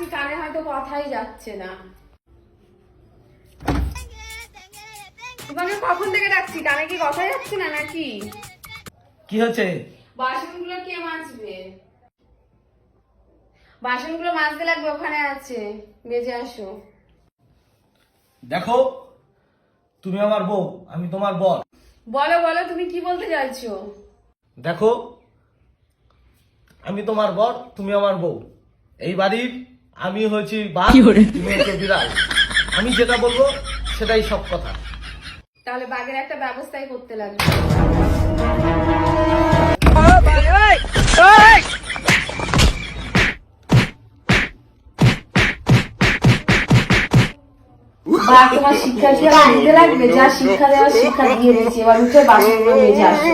ডাকছি কানে হয়তো কথাই যাচ্ছে না। তোমাকে কখন থেকে ডাকছি, কানে কি কথা যাচ্ছে না নাকি? কি হচ্ছে? বাসনগুলো কে মাজবে? বাসনগুলো মাজতে লাগবে, ওখানে আছে, মেজে আসো। দেখো, তুমি আমার বউ, আমি তোমার বর। বলো বলো, তুমি কি বলতে চাইছো? দেখো, আমি তোমার বর, তুমি আমার বউ। এই বাড়ির আমি হয়েছি বাঘ, তুমি হচ্ছে বিড়াল। আমি যেটা বলবো সেটাই সব কথা। তাহলে বাঘের একটা ব্যবস্থাই করতে লাগবে। বাঘ তোমার শিক্ষা দিতে লাগবে, যা শিক্ষা দেওয়ার শিক্ষা দিয়ে দিয়েছি, এবার উঠে বাসনগুলো মেজে আসো।